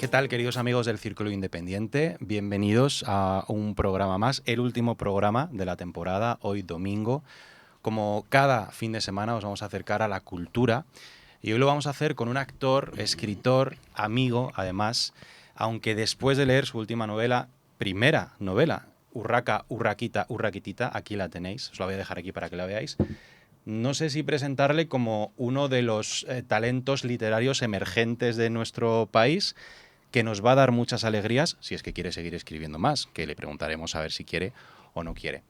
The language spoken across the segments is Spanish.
¿Qué tal, queridos amigos del Círculo Independiente? Bienvenidos a un programa más, el último programa de la temporada, hoy domingo. Como cada fin de semana os vamos a acercar a la cultura y hoy lo vamos a hacer con un actor, escritor, amigo, además, aunque después de leer su última novela, primera novela, Urraca, Urraquita, Urraquitita, aquí la tenéis, os la voy a dejar aquí para que la veáis. No sé si presentarle como uno de los talentos literarios emergentes de nuestro país, que nos va a dar muchas alegrías si es que quiere seguir escribiendo más, que le preguntaremos a ver si quiere o no quiere.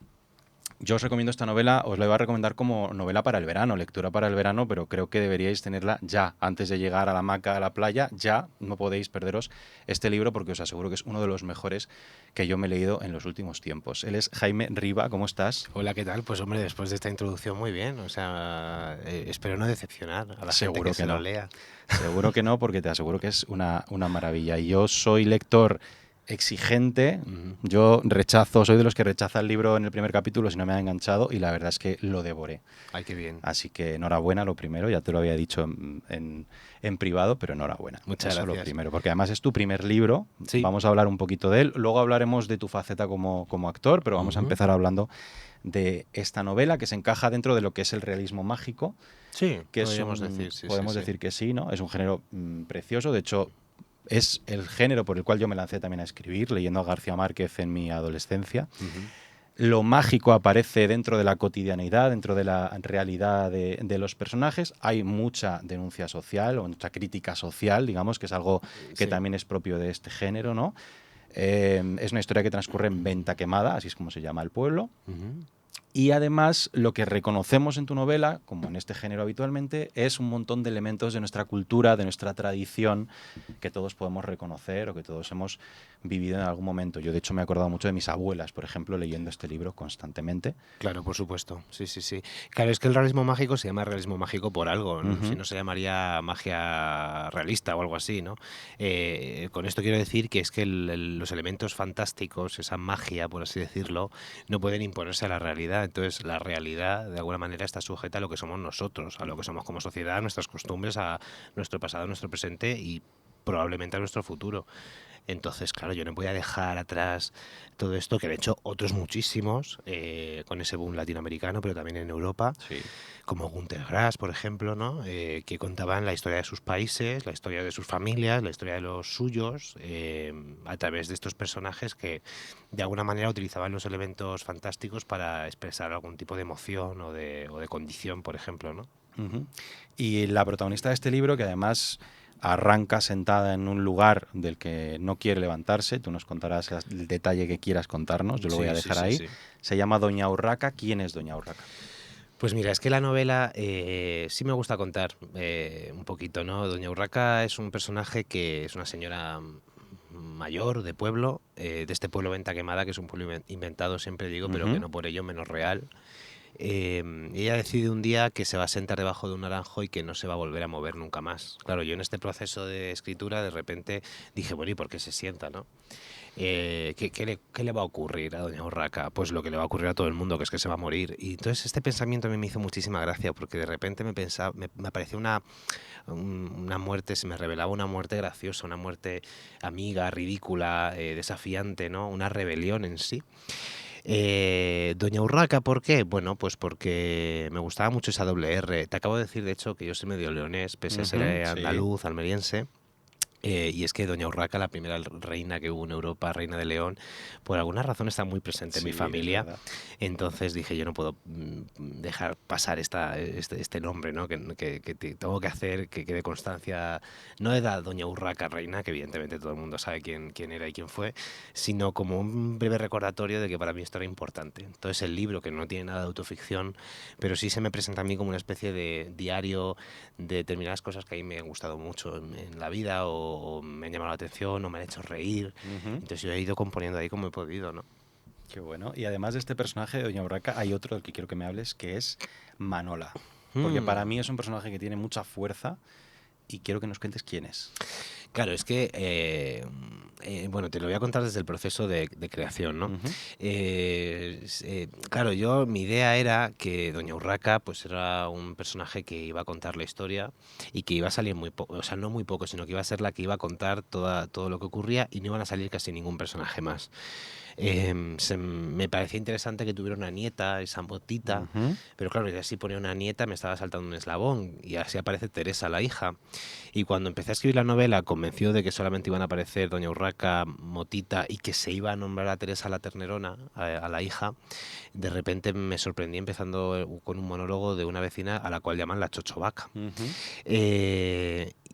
Yo os recomiendo esta novela, os la iba a recomendar como novela para el verano, lectura para el verano, pero creo que deberíais tenerla ya, antes de llegar a la hamaca, a la playa, ya no podéis perderos este libro porque os aseguro que es uno de los mejores que yo me he leído en los últimos tiempos. Él es Jaime Riba, ¿cómo estás? Hola, ¿qué tal? Pues hombre, después de esta introducción muy bien, o sea, espero no decepcionar a la gente que se lo lea. Seguro que no, porque te aseguro que es una maravilla. Y yo soy lector exigente, yo soy de los que rechaza el libro en el primer capítulo si no me ha enganchado y la verdad es que lo devoré. Ay, qué bien. Así que enhorabuena lo primero, ya te lo había dicho en privado, pero enhorabuena. Muchas Eso gracias. lo primero, porque además es tu primer libro, Sí. vamos a hablar un poquito de él, luego hablaremos de tu faceta como actor, pero vamos a empezar hablando de esta novela que se encaja dentro de lo que es el realismo mágico. Sí, Que podríamos decir, sí. podemos decir que sí, ¿no? Es un género precioso, de hecho es el género por el cual yo me lancé también a escribir, leyendo a García Márquez en mi adolescencia. Lo mágico aparece dentro de la cotidianidad, dentro de la realidad de los personajes. Hay mucha denuncia social o mucha crítica social, digamos, que es algo que también es propio de este género, ¿no? Es una historia que transcurre en Venta Quemada, así es como se llama el pueblo. Y además lo que reconocemos en tu novela, como en este género habitualmente, es un montón de elementos de nuestra cultura, de nuestra tradición, que todos podemos reconocer o que todos hemos vivido en algún momento. Yo de hecho me he acordado mucho de mis abuelas, por ejemplo, leyendo este libro constantemente. Claro, por supuesto, sí. Claro, es que el realismo mágico se llama realismo mágico por algo, si no se llamaría magia realista o algo así, ¿no? Con esto quiero decir que es que los elementos fantásticos, esa magia, por así decirlo, no pueden imponerse a la realidad. Entonces, la realidad, de alguna manera, está sujeta a lo que somos nosotros, a lo que somos como sociedad, a nuestras costumbres, a nuestro pasado, a nuestro presente y probablemente a nuestro futuro. Entonces, claro, yo no podía dejar atrás todo esto, que de hecho otros muchísimos, con ese boom latinoamericano, pero también en Europa, como Günter Grass, por ejemplo, ¿no? Que contaban la historia de sus países, la historia de sus familias, la historia de los suyos, a través de estos personajes que de alguna manera utilizaban los elementos fantásticos para expresar algún tipo de emoción o de condición, por ejemplo, ¿no? Y la protagonista de este libro, que además arranca sentada en un lugar del que no quiere levantarse, tú nos contarás el detalle que quieras contarnos, yo lo voy a dejar ahí. Se llama Doña Urraca. ¿Quién es Doña Urraca? Pues mira, es que la novela sí me gusta contar un poquito, ¿no? Doña Urraca es un personaje que es una señora mayor de pueblo, de este pueblo Venta Quemada, que es un pueblo inventado, siempre digo, pero que no por ello menos real. Ella decide un día que se va a sentar debajo de un naranjo y que no se va a volver a mover nunca más. Claro, yo en este proceso de escritura de repente dije, bueno, ¿y por qué se sienta, no? ¿Qué le va a ocurrir a Doña Urraca? Pues lo que le va a ocurrir a todo el mundo, que es que se va a morir. Y entonces este pensamiento a mí me hizo muchísima gracia, porque de repente me apareció una muerte, se me revelaba una muerte graciosa, una muerte amiga, ridícula, desafiante, ¿no? Una rebelión en sí. Doña Urraca, ¿por qué? Bueno, pues porque me gustaba mucho esa doble R. Te acabo de decir, de hecho, que yo soy medio leonés, pese a ser andaluz, almeriense. Y es que Doña Urraca, la primera reina que hubo en Europa, reina de León, por alguna razón está muy presente en mi familia. Entonces dije, yo no puedo dejar pasar este nombre, ¿no? Que tengo que hacer que quede constancia, no de la Doña Urraca reina, que evidentemente todo el mundo sabe quién era y quién fue, sino como un breve recordatorio de que para mí esto era importante. Entonces el libro, que no tiene nada de autoficción, pero sí se me presenta a mí como una especie de diario de determinadas cosas que a mí me han gustado mucho en la vida o me han llamado la atención o me han hecho reír. Entonces yo he ido componiendo ahí como he podido, ¿no? Qué bueno. Y además de este personaje de Doña Urraca, hay otro del que quiero que me hables, que es Manola. Porque para mí es un personaje que tiene mucha fuerza y quiero que nos cuentes quién es. Claro, es que, bueno, te lo voy a contar desde el proceso de creación, ¿no? Ujú. Claro, mi idea era que Doña Urraca pues era un personaje que iba a contar la historia y que iba a salir muy poco, o sea, no muy poco, sino que iba a ser la que iba a contar todo lo que ocurría y no iban a salir casi ningún personaje más. Me parecía interesante que tuviera una nieta, esa motita, Ujú. pero claro, ya si ponía una nieta me estaba saltando un eslabón y así aparece Teresa, la hija. Y cuando empecé a escribir la novela, convencido de que solamente iban a aparecer Doña Urraca, Motita y que se iba a nombrar a Teresa la Ternerona, a la hija, de repente me sorprendí empezando con un monólogo de una vecina a la cual llaman la Chochovaca. Ujú.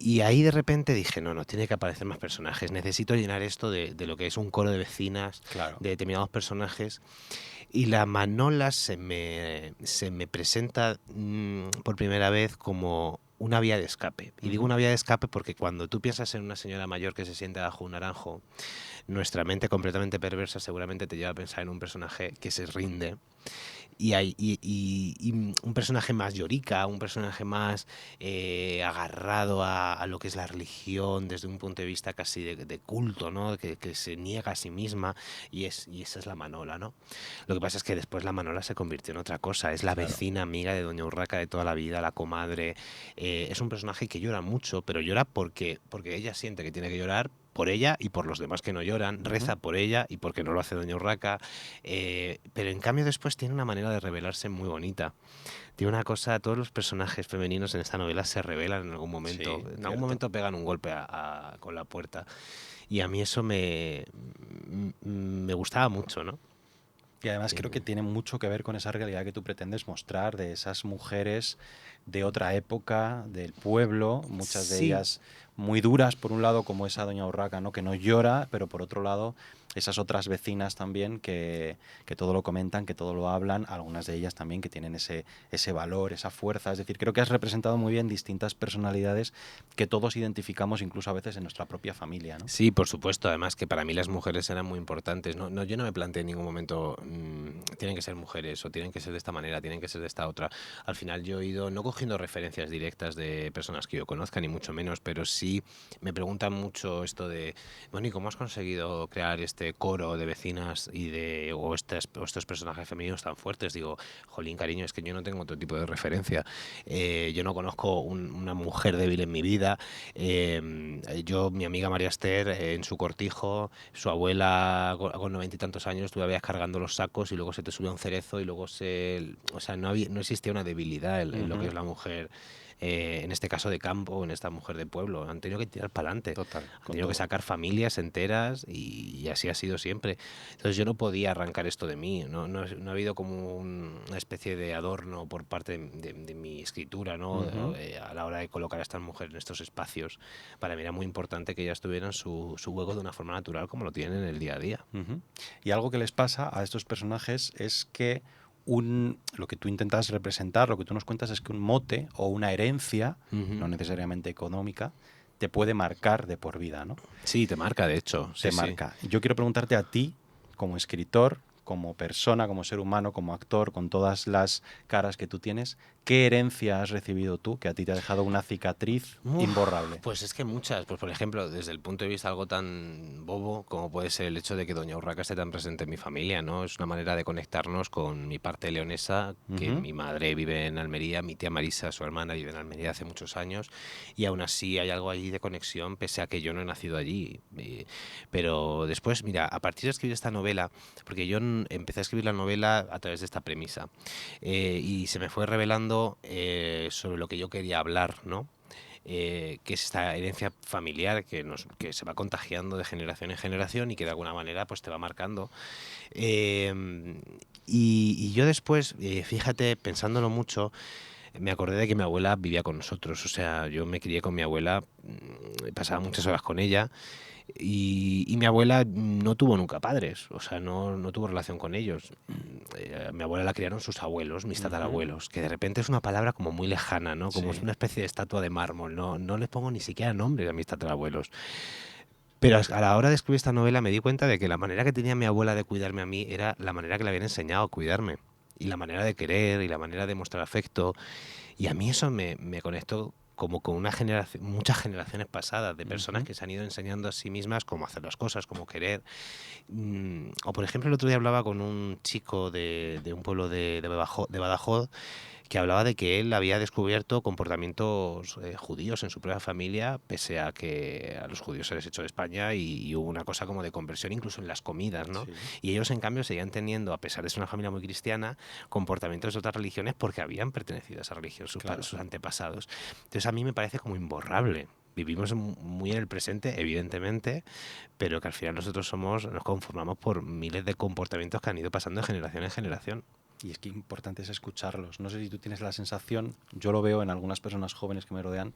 Y ahí de repente dije, no, tiene que aparecer más personajes, necesito llenar esto de lo que es un coro de vecinas, Claro. de determinados personajes. Y la Manola se me presenta por primera vez como una vía de escape. Y digo Ujú. una vía de escape porque cuando tú piensas en una señora mayor que se siente bajo un naranjo, nuestra mente completamente perversa seguramente te lleva a pensar en un personaje que se rinde y un personaje más llorica, un personaje más agarrado a lo que es la religión desde un punto de vista casi de culto, ¿no? Que se niega a sí misma y esa es la Manola, ¿no? Lo que pasa es que después la Manola se convirtió en otra cosa, es la Claro. vecina amiga de Doña Urraca de toda la vida, la comadre, es un personaje que llora mucho, pero llora porque ella siente que tiene que llorar por ella y por los demás que no lloran, Ujú. reza por ella y porque no lo hace Doña Urraca, pero en cambio después tiene una manera de revelarse muy bonita. Tiene una cosa, todos los personajes femeninos en esta novela se revelan Sí, en algún cierto. momento pegan un golpe con la puerta y a mí eso me gustaba mucho, ¿no? Y además creo que Eh, tiene mucho que ver con esa realidad que tú pretendes mostrar de esas mujeres de otra época, del pueblo, muchas de sí, ellas muy duras, por un lado, como esa doña Urraca, ¿no? Que no llora, pero por otro lado, esas otras vecinas también que todo lo comentan, que todo lo hablan, algunas de ellas también que tienen ese valor, esa fuerza. Es decir, creo que has representado muy bien distintas personalidades que todos identificamos incluso a veces en nuestra propia familia, ¿no? sí, por supuesto. Además que para mí las mujeres eran muy importantes. Yo no me planteé en ningún momento tienen que ser mujeres o tienen que ser de esta manera, tienen que ser de esta otra. Al final yo he ido no cogiendo referencias directas de personas que yo conozca, ni mucho menos, pero sí me preguntan mucho esto de, bueno, ¿y cómo has conseguido crear este coro de vecinas o estos personajes femeninos tan fuertes? Digo, jolín, cariño, es que yo no tengo otro tipo de referencia. Yo no conozco una mujer débil en mi vida. Mi amiga María Esther, en su cortijo, su abuela con 90 y tantos años, tú la veías cargando los sacos y luego se te subía un cerezo y luego o sea, no existía una debilidad en lo que Ujú. es la mujer, en este caso de campo, en esta mujer de pueblo. Han tenido que tirar para adelante, Total, han con tenido que todo. sacar familias enteras y así ha sido siempre. Entonces yo no podía arrancar esto de mí, no ha habido como una especie de adorno por parte de mi escritura, ¿no? Ujú. A la hora de colocar a estas mujeres en estos espacios. Para mí era muy importante que ellas tuvieran su hueco de una forma natural como lo tienen en el día a día. Ujú. Y algo que les pasa a estos personajes es que lo que tú intentas representar, lo que tú nos cuentas es que un mote o una herencia, no Ujú. necesariamente económica, te puede marcar de por vida, ¿no? Sí, te marca, de hecho, Te sí, sí. marca. Yo quiero preguntarte a ti, como escritor, como persona, como ser humano, como actor, con todas las caras que tú tienes, ¿qué herencia has recibido tú que a ti te ha dejado una cicatriz Uf, imborrable? pues es que muchas, pues por ejemplo, desde el punto de vista algo tan bobo como puede ser el hecho de que Doña Urraca esté tan presente en mi familia, ¿no? Es una manera de conectarnos con mi parte leonesa, que Ujú. mi madre vive en Almería, mi tía Marisa, su hermana, vive en Almería hace muchos años, y aún así hay algo allí de conexión, pese a que yo no he nacido allí. Pero después, mira, a partir de escribir esta novela, porque yo empecé a escribir la novela a través de esta premisa, y se me fue revelando sobre lo que yo quería hablar, ¿no? Que es esta herencia familiar que se va contagiando de generación en generación y que de alguna manera pues te va marcando. Eh, y yo después, fíjate, pensándolo mucho, me acordé de que mi abuela vivía con nosotros. O sea, yo me crié con mi abuela, pasaba muchas horas con ella y mi abuela no tuvo nunca padres, o sea, no tuvo relación con ellos. Mi abuela la criaron sus abuelos, mis Ujú. tatarabuelos, que de repente es una palabra como muy lejana, ¿no? Como es Sí. una especie de estatua de mármol, no les pongo ni siquiera nombre a mis tatarabuelos. Pero a la hora de escribir esta novela me di cuenta de que la manera que tenía mi abuela de cuidarme a mí era la manera que le habían enseñado a cuidarme. Y la manera de querer y la manera de mostrar afecto. Y a mí eso me conectó como con muchas generaciones pasadas de personas que se han ido enseñando a sí mismas cómo hacer las cosas, cómo querer. O por ejemplo, el otro día hablaba con un chico de un pueblo de Badajoz, que hablaba de que él había descubierto comportamientos judíos en su propia familia, pese a que a los judíos se les echó de España y hubo una cosa como de conversión incluso en las comidas, ¿no? Sí. Y ellos, en cambio, seguían teniendo, a pesar de ser una familia muy cristiana, comportamientos de otras religiones porque habían pertenecido a esa religión, sus antepasados. Entonces a mí me parece como imborrable. Vivimos muy en el presente, evidentemente, pero que al final nosotros nos conformamos por miles de comportamientos que han ido pasando de generación en generación. Y es que importante es escucharlos. No sé si tú tienes la sensación, yo lo veo en algunas personas jóvenes que me rodean,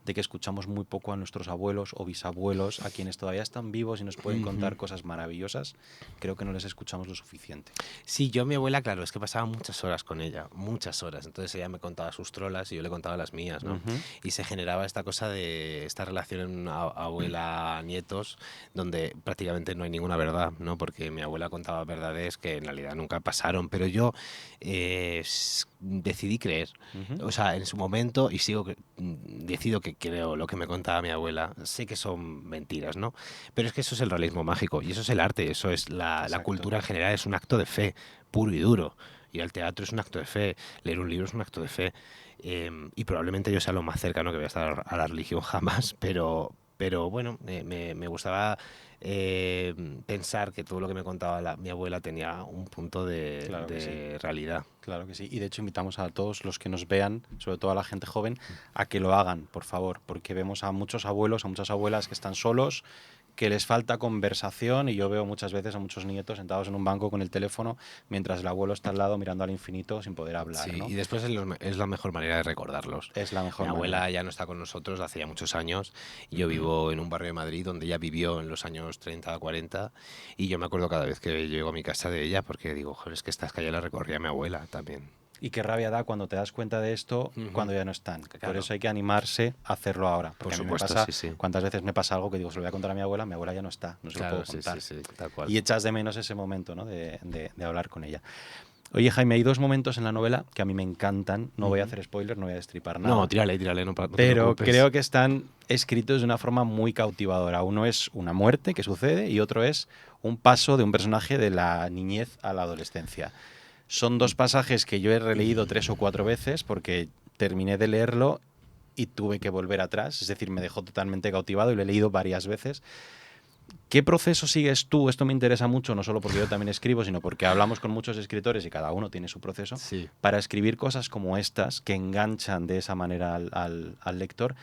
de que escuchamos muy poco a nuestros abuelos o bisabuelos, a quienes todavía están vivos y nos pueden contar cosas maravillosas. Creo que no les escuchamos lo suficiente. Sí, yo mi abuela, claro, es que pasaba muchas horas con ella, muchas horas. Entonces ella me contaba sus trolas y yo le contaba las mías, ¿no? Y se generaba esta cosa de esta relación en abuela-nietos, donde prácticamente no hay ninguna verdad, ¿no? Porque mi abuela contaba verdades que en realidad nunca pasaron, pero yo decidí creer. O sea, en su momento, y decido que creo lo que me contaba mi abuela. Sé que son mentiras, ¿no? Pero es que eso es el realismo mágico, y eso es el arte, eso es la cultura en general, es un acto de fe, puro y duro. Ir al teatro es un acto de fe, leer un libro es un acto de fe. Y probablemente yo sea lo más cercano que voy a estar a la religión jamás, pero bueno, me gustaba pensar que todo lo que me contaba mi abuela tenía un punto de realidad. Claro que sí. Y de hecho invitamos a todos los que nos vean, sobre todo a la gente joven, a que lo hagan, por favor, porque vemos a muchos abuelos, a muchas abuelas que están solos, que les falta conversación, y yo veo muchas veces a muchos nietos sentados en un banco con el teléfono mientras el abuelo está al lado mirando al infinito sin poder hablar, Sí, ¿no? y después es la mejor manera de recordarlos. Es la mejor Mi abuela manera. ya no está con nosotros hace ya muchos años. Yo vivo en un barrio de Madrid donde ella vivió en los años 30 a 40, y yo me acuerdo cada vez que llego a mi casa de ella porque digo, joder, es que estas calles las recorría mi abuela también. Y qué rabia da cuando te das cuenta de esto cuando ya no están. Claro. Por eso hay que animarse a hacerlo ahora. Porque Por a mí me supuesto, pasa, sí. cuántas veces me pasa algo que digo, se lo voy a contar a mi abuela ya no está, no se lo puedo contar. Sí, tal cual. Y echas de menos ese momento, ¿no? de hablar con ella. Oye, Jaime, hay dos momentos en la novela que a mí me encantan. No voy a hacer spoilers, no voy a destripar nada. No, tírale, no te pero preocupes. creo que están escritos de una forma muy cautivadora. Uno es una muerte que sucede y otro es un paso de un personaje de la niñez a la adolescencia. Son dos pasajes que yo he releído 3 o 4 veces porque terminé de leerlo y tuve que volver atrás. Es decir, me dejó totalmente cautivado y lo he leído varias veces. ¿Qué proceso sigues tú? Esto me interesa mucho, no solo porque yo también escribo, sino porque hablamos con muchos escritores y cada uno tiene su proceso, para escribir cosas como estas que enganchan de esa manera al lector.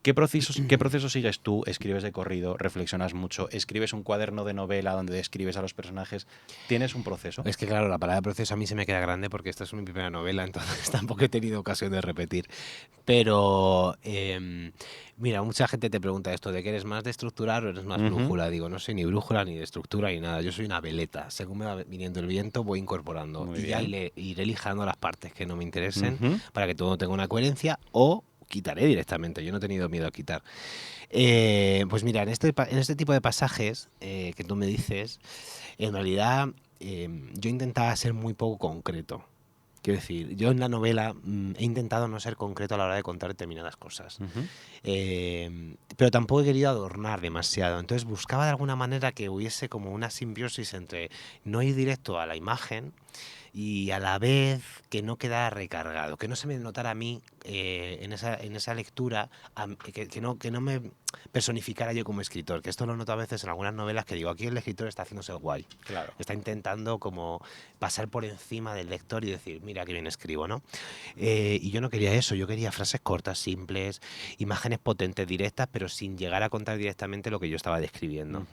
¿Qué proceso sigues tú? ¿Escribes de corrido? ¿Reflexionas mucho? ¿Escribes un cuaderno de novela donde describes a los personajes? ¿Tienes un proceso? Es que claro, la palabra proceso a mí se me queda grande porque esta es mi primera novela, entonces tampoco he tenido ocasión de repetir. Pero, mira, mucha gente te pregunta esto de que eres más de estructurar o eres más brújula. Digo, no soy ni brújula, ni de estructura, ni nada. Yo soy una veleta. Según me va viniendo el viento, voy incorporando. Muy ya bien. iré lijando las partes que no me interesen para que todo tenga una coherencia, o quitaré directamente. Yo no he tenido miedo a quitar. Pues mira, en este tipo de pasajes que tú me dices, en realidad yo intentaba ser muy poco concreto. Quiero decir, yo en la novela he intentado no ser concreto a la hora de contar determinadas cosas. Pero tampoco he querido adornar demasiado. Entonces buscaba de alguna manera que hubiese como una simbiosis entre no ir directo a la imagen y a la vez que no quedara recargado, que no se me notara a mí en esa lectura, que no me personificara yo como escritor, que esto lo noto a veces en algunas novelas, que digo, aquí el escritor está haciéndose el guay, Claro. está intentando como pasar por encima del lector y decir, mira qué bien escribo, ¿no? Y yo no quería eso, yo quería frases cortas, simples, imágenes potentes, directas, pero sin llegar a contar directamente lo que yo estaba describiendo.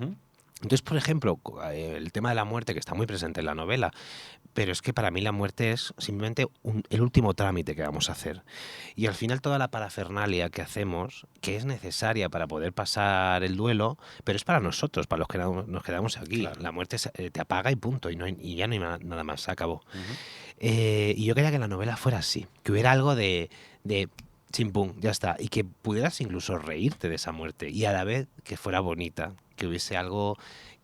Entonces, por ejemplo, el tema de la muerte, que está muy presente en la novela, pero es que para mí la muerte es simplemente el último trámite que vamos a hacer. Y al final toda la parafernalia que hacemos, que es necesaria para poder pasar el duelo, pero es para nosotros, para los que nos quedamos aquí. Claro. La muerte te apaga y punto, y ya no hay nada más, se acabó. Y yo quería que la novela fuera así, que hubiera algo de chimpum, ya está, y que pudieras incluso reírte de esa muerte y a la vez que fuera bonita, que hubiese algo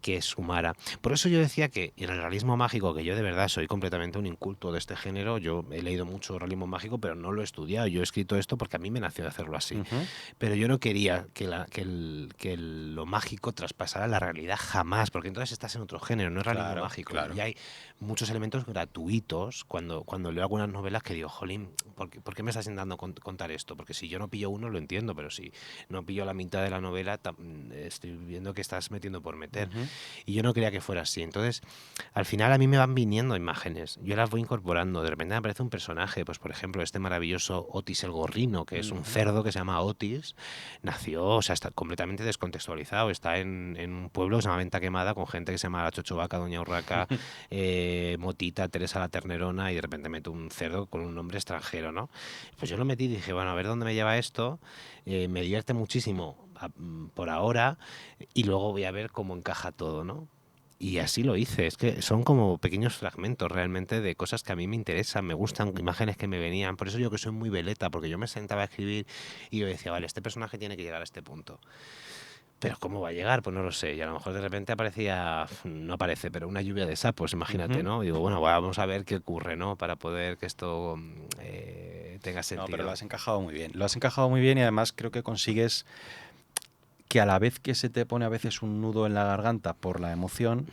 que sumara. Por eso yo decía que en el realismo mágico, que yo de verdad soy completamente un inculto de este género, yo he leído mucho realismo mágico, pero no lo he estudiado. Yo he escrito esto porque a mí me nació de hacerlo así. Pero yo no quería que lo mágico traspasara la realidad jamás, porque entonces estás en otro género, no es realismo mágico. Claro. Y hay muchos elementos gratuitos cuando leo algunas novelas que digo, jolín, ¿por qué me estás intentando contar esto? Porque si yo no pillo uno, lo entiendo, pero si no pillo la mitad de la novela, estoy viendo que estás metiendo por meter. Y yo no quería que fuera así. Entonces, al final a mí me van viniendo imágenes. Yo las voy incorporando. De repente me aparece un personaje, pues por ejemplo, este maravilloso Otis el gorrino, que es un cerdo que se llama Otis. Nació, o sea, está completamente descontextualizado. Está en un pueblo que se llama Venta Quemada, con gente que se llama la Chochovaca, Doña Urraca, Motita, Teresa la Ternerona, y de repente meto un cerdo con un nombre extranjero, ¿no? Pues yo lo metí y dije, bueno, a ver dónde me lleva esto. Me divierte muchísimo por ahora, y luego voy a ver cómo encaja todo, ¿no? Y así lo hice. Es que son como pequeños fragmentos realmente de cosas que a mí me interesan, me gustan, imágenes que me venían. Por eso yo que soy muy veleta, porque yo me sentaba a escribir y yo decía, vale, este personaje tiene que llegar a este punto. Pero ¿cómo va a llegar? Pues no lo sé. Y a lo mejor de repente aparecía, no aparece, pero una lluvia de sapos, imagínate, ¿no? Y digo, bueno, vamos a ver qué ocurre, ¿no? Para poder que esto tenga sentido. No, pero lo has encajado muy bien. Lo has encajado muy bien y además creo que consigues que a la vez que se te pone a veces un nudo en la garganta por la emoción,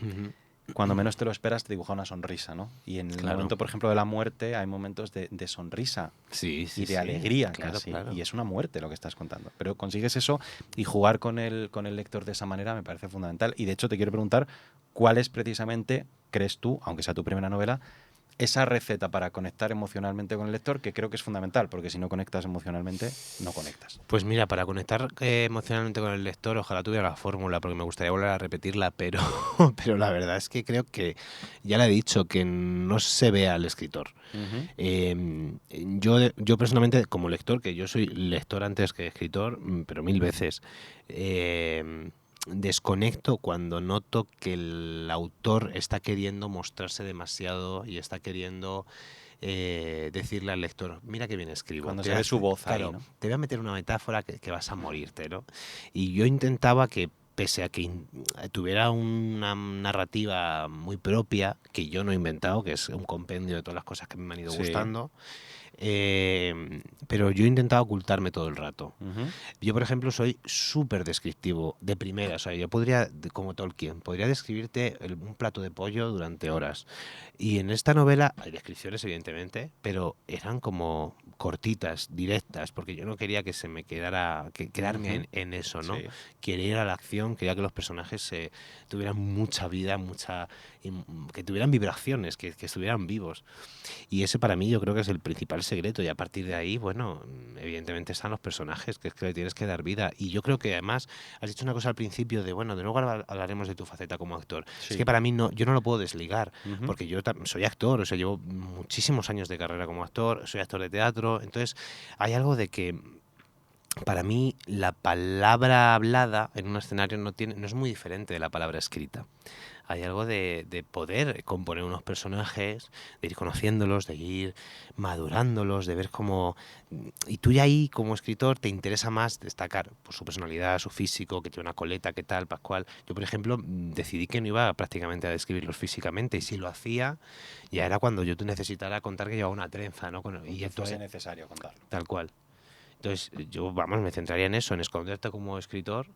cuando menos te lo esperas te dibuja una sonrisa, ¿no? Y en el momento, por ejemplo, de la muerte hay momentos de sonrisa y de alegría casi. Claro. Y es una muerte lo que estás contando. Pero consigues eso y jugar con el lector de esa manera me parece fundamental. Y de hecho te quiero preguntar cuál es precisamente, crees tú, aunque sea tu primera novela, esa receta para conectar emocionalmente con el lector, que creo que es fundamental, porque si no conectas emocionalmente, no conectas. Pues mira, para conectar emocionalmente con el lector, ojalá tuviera la fórmula, porque me gustaría volver a repetirla, pero la verdad es que creo que, ya le he dicho, que no se ve al escritor. Yo personalmente, como lector, que yo soy lector antes que escritor, pero 1000 veces, desconecto cuando noto que el autor está queriendo mostrarse demasiado y está queriendo decirle al lector, mira qué bien escribo. Cuando se ve su voz claro, ahí, ¿no? Te voy a meter una metáfora que vas a morirte, ¿no? Y yo intentaba que, pese a que tuviera una narrativa muy propia, que yo no he inventado, que es un compendio de todas las cosas que me han ido gustando, pero yo he intentado ocultarme todo el rato. Yo, por ejemplo, soy súper descriptivo de primera. O sea, yo podría, como Tolkien, podría describirte un plato de pollo durante horas. Y en esta novela hay descripciones, evidentemente, pero eran como cortitas, directas, porque yo no quería que se me quedarme en eso, ¿no? Quería ir a la acción, quería que los personajes tuvieran mucha vida, que tuvieran vibraciones, que estuvieran vivos. Y ese para mí yo creo que es el principal secreto, y a partir de ahí, bueno, evidentemente están los personajes, que es que le tienes que dar vida. Y yo creo que además has dicho una cosa al principio de, bueno, de luego hablaremos de tu faceta como actor. Es que para mí yo no lo puedo desligar, porque yo soy actor, o sea, llevo muchísimos años de carrera como actor, soy actor de teatro, entonces hay algo de que para mí la palabra hablada en un escenario no es muy diferente de la palabra escrita. Hay algo de poder componer unos personajes, de ir conociéndolos, de ir madurándolos, de ver cómo... Y tú ya ahí, como escritor, te interesa más destacar por su personalidad, su físico, que tiene una coleta, qué tal, pascual. Yo, por ejemplo, decidí que no iba prácticamente a describirlos físicamente, y si lo hacía, ya era cuando yo necesitara contar que llevaba una trenza, ¿no? Y fuese necesario contarlo. Tal cual. Entonces, yo, me centraría en eso, en esconderte como escritor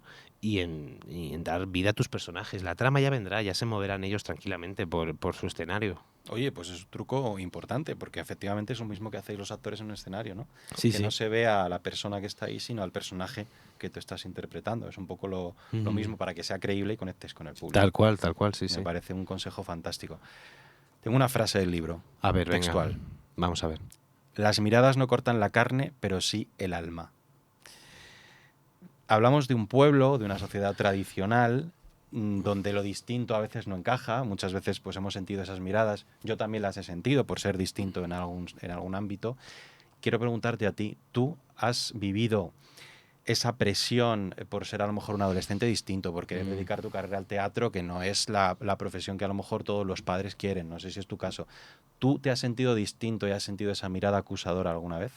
y en dar vida a tus personajes. La trama ya vendrá, ya se moverán ellos tranquilamente por su escenario. Oye, pues es un truco importante, porque efectivamente es lo mismo que hacéis los actores en un escenario, ¿no? Sí, que no se vea a la persona que está ahí, sino al personaje que tú estás interpretando. Es un poco lo mismo para que sea creíble y conectes con el público. Tal cual, sí. Me parece un consejo fantástico. Tengo una frase del libro, a ver, textual. Venga. Vamos a ver. Las miradas no cortan la carne, pero sí el alma. Hablamos de un pueblo, de una sociedad tradicional, donde lo distinto a veces no encaja. Muchas veces pues hemos sentido esas miradas. Yo también las he sentido por ser distinto en algún ámbito. Quiero preguntarte a ti, ¿tú has vivido esa presión por ser a lo mejor un adolescente distinto, por querer dedicar tu carrera al teatro, que no es la profesión que a lo mejor todos los padres quieren? No sé si es tu caso. ¿Tú te has sentido distinto y has sentido esa mirada acusadora alguna vez?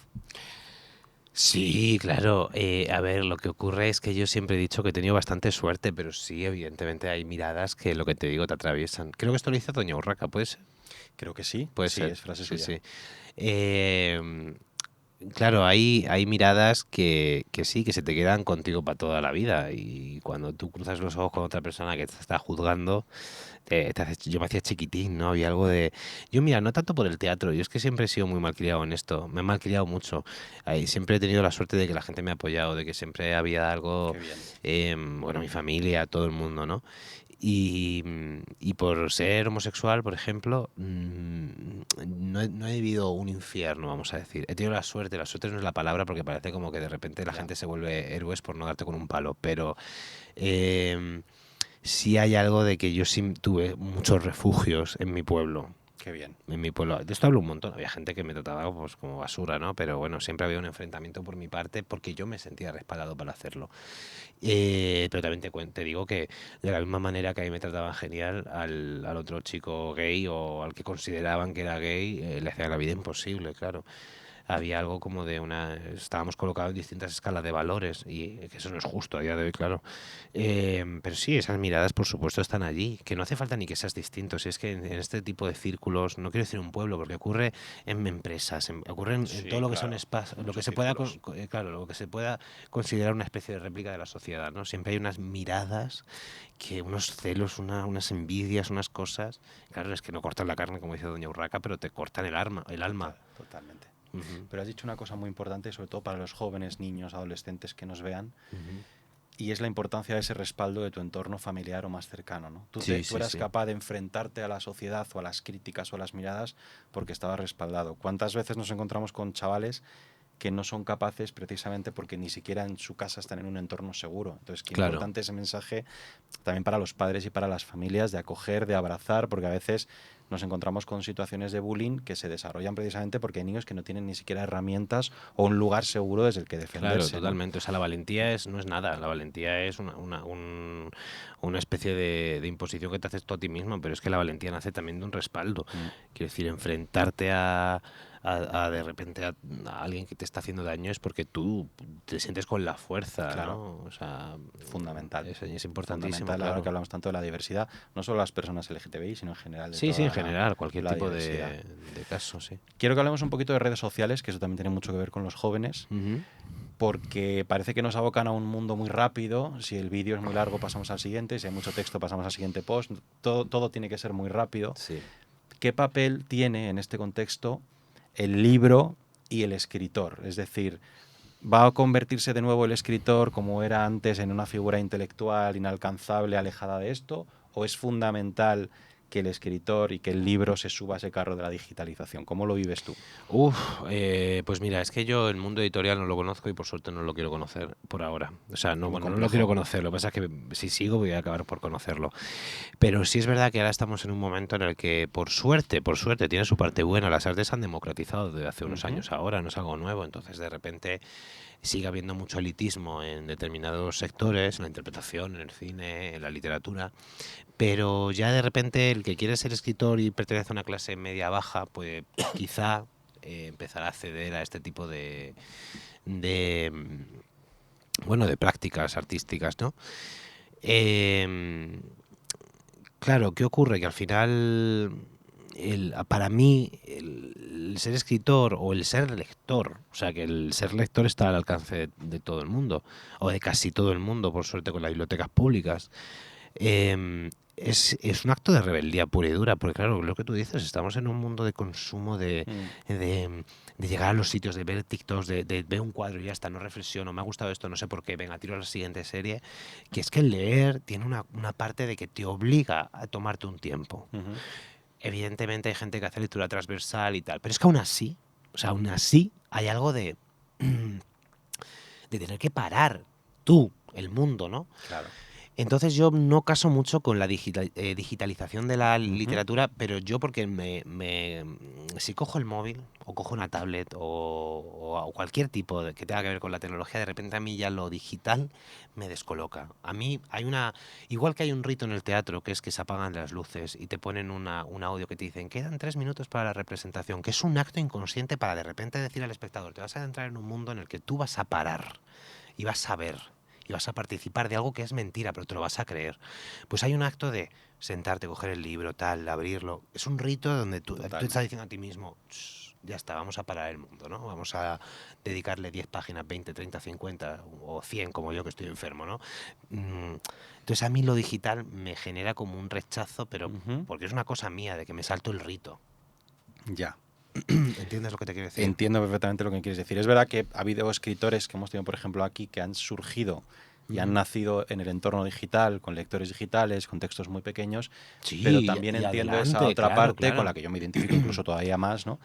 Sí, claro. A ver, lo que ocurre es que yo siempre he dicho que he tenido bastante suerte, pero sí, evidentemente hay miradas que lo que te digo te atraviesan. Creo que esto lo hizo Doña Urraca, ¿puede ser? Creo que sí, Puede sí, ser, es frase sí, suya. sí. Em, Claro, hay miradas que sí, que se te quedan contigo para toda la vida. Y cuando tú cruzas los ojos con otra persona que te está juzgando, yo me hacía chiquitín, ¿no? Había algo de... Yo, mira, no tanto por el teatro, yo es que siempre he sido muy malcriado en esto, me he malcriado mucho. Siempre he tenido la suerte de que la gente me ha apoyado, de que siempre había algo, Qué bien. bueno, mi familia, todo el mundo, ¿no? Y por ser homosexual, por ejemplo, no he vivido un infierno, vamos a decir. He tenido la suerte no es la palabra porque parece como que de repente la Ya, gente se vuelve héroes por no darte con un palo, pero em, sí hay algo de que yo sí tuve muchos refugios en mi pueblo. qué bien. En mi pueblo, de esto hablo un montón, había gente que me trataba pues como basura, ¿no? Pero bueno, siempre había un enfrentamiento por mi parte porque yo me sentía respaldado para hacerlo. Pero también te digo que de la misma manera que a mí me trataban genial, al otro chico gay o al que consideraban que era gay, le hacían la vida imposible, claro. Había algo como de una... Estábamos colocados en distintas escalas de valores y que eso no es justo a día de hoy, claro. Pero sí, esas miradas por supuesto están allí, que no hace falta ni que seas distinto. Si es que en este tipo de círculos, no quiero decir un pueblo, porque ocurre en empresas, ocurre en todo Sí, lo que son claro, espacios, lo que muchos se pueda, círculos. claro, lo que se pueda considerar una especie de réplica de la sociedad, ¿no? Siempre hay unas miradas, que unos celos, unas envidias, unas cosas. Claro, es que no cortan la carne, como dice Doña Urraca, pero te cortan el alma. Totalmente. Ujú, Pero has dicho una cosa muy importante, sobre todo para los jóvenes, niños, adolescentes que nos vean, ujú. y es la importancia de ese respaldo de tu entorno familiar o más cercano, ¿no? Sí, Tú sí, eras sí. capaz de enfrentarte a la sociedad o a las críticas o a las miradas porque estabas respaldado. ¿Cuántas veces nos encontramos con chavales que no son capaces precisamente porque ni siquiera en su casa están en un entorno seguro? Entonces, qué Claro. importante ese mensaje también para los padres y para las familias de acoger, de abrazar, porque a veces nos encontramos con situaciones de bullying que se desarrollan precisamente porque hay niños que no tienen ni siquiera herramientas o un lugar seguro desde el que Claro, defenderse, ¿no? totalmente. O sea, la valentía no es nada. La valentía es una especie de imposición que te haces tú a ti mismo, pero es que la valentía nace también de un respaldo. Mm, Quiero decir, enfrentarte a de repente a alguien que te está haciendo daño es porque tú te sientes con la fuerza, claro, ¿no? O sea, fundamental. es importantísimo, Fundamental ahora que claro. hablamos tanto de la diversidad, no solo las personas LGTBI, sino en general de Sí, sí, en toda general, cualquier la tipo diversidad. de caso, sí. Quiero que hablemos un poquito de redes sociales, que eso también tiene mucho que ver con los jóvenes, Ujú. porque parece que nos abocan a un mundo muy rápido. Si el vídeo es muy largo, pasamos al siguiente. Si hay mucho texto, pasamos al siguiente post. Todo tiene que ser muy rápido. Sí. ¿Qué papel tiene en este contexto el libro y el escritor? Es decir, ¿va a convertirse de nuevo el escritor como era antes en una figura intelectual inalcanzable, alejada de esto? ¿O es fundamental que el escritor y que el libro se suba a ese carro de la digitalización? ¿Cómo lo vives tú? Uf, pues mira, es que yo el mundo editorial no lo conozco y por suerte no lo quiero conocer por ahora. O sea, no, Es muy bueno, no lo quiero complejo. conocer, lo que pasa es que si sigo voy a acabar por conocerlo. Pero sí es verdad que ahora estamos en un momento en el que, por suerte, tiene su parte buena. Las artes se han democratizado desde hace unos Ujú. años ahora, no es algo nuevo. Entonces, de repente, sigue habiendo mucho elitismo en determinados sectores, en la interpretación, en el cine, en la literatura. Pero ya de repente el que quiere ser escritor y pertenece a una clase media baja, pues quizá empezar a acceder a este tipo de bueno, de prácticas artísticas, ¿no? Em, claro, ¿qué ocurre? Que al final, para mí, el ser escritor o el ser lector, o sea, que el ser lector está al alcance de todo el mundo, o de casi todo el mundo, por suerte, con las bibliotecas públicas. Es un acto de rebeldía pura y dura, porque claro, lo que tú dices, estamos en un mundo de consumo, Mm. de llegar a los sitios, de ver TikToks, de ver un cuadro y ya está, no reflexiono, me ha gustado esto, no sé por qué, venga, tiro a la siguiente serie, que es que el leer tiene una parte de que te obliga a tomarte un tiempo. Ujú. Evidentemente hay gente que hace lectura transversal y tal, pero es que aún así, o sea, aún así hay algo de tener que parar tú, el mundo, ¿no? Claro. Entonces yo no caso mucho con la digitalización de la literatura, pero yo porque si cojo el móvil o cojo una tablet o cualquier tipo que tenga que ver con la tecnología, de repente a mí ya lo digital me descoloca. A mí igual que hay un rito en el teatro, que es que se apagan las luces y te ponen un audio que te dicen, quedan 3 minutos para la representación, que es un acto inconsciente para de repente decir al espectador, te vas a entrar en un mundo en el que tú vas a parar y vas a ver y vas a participar de algo que es mentira, pero te lo vas a creer. Pues hay un acto de sentarte, coger el libro, tal, abrirlo. Es un rito donde tú estás diciendo a ti mismo, ya está, vamos a parar el mundo, ¿no? Vamos a dedicarle 10 páginas, 20, 30, 50 o 100, como yo que estoy enfermo, ¿no? Entonces a mí lo digital me genera como un rechazo, pero porque es una cosa mía, de que me salto el rito. Ya. ¿Entiendes lo que te quiero decir? Entiendo perfectamente lo que quieres decir. Es verdad que ha habido escritores que hemos tenido, por ejemplo, aquí, que han surgido y han nacido en el entorno digital, con lectores digitales, con textos muy pequeños, Sí, pero también y entiendo adelante, esa otra parte claro. con la que yo me identifico incluso todavía más, ¿no?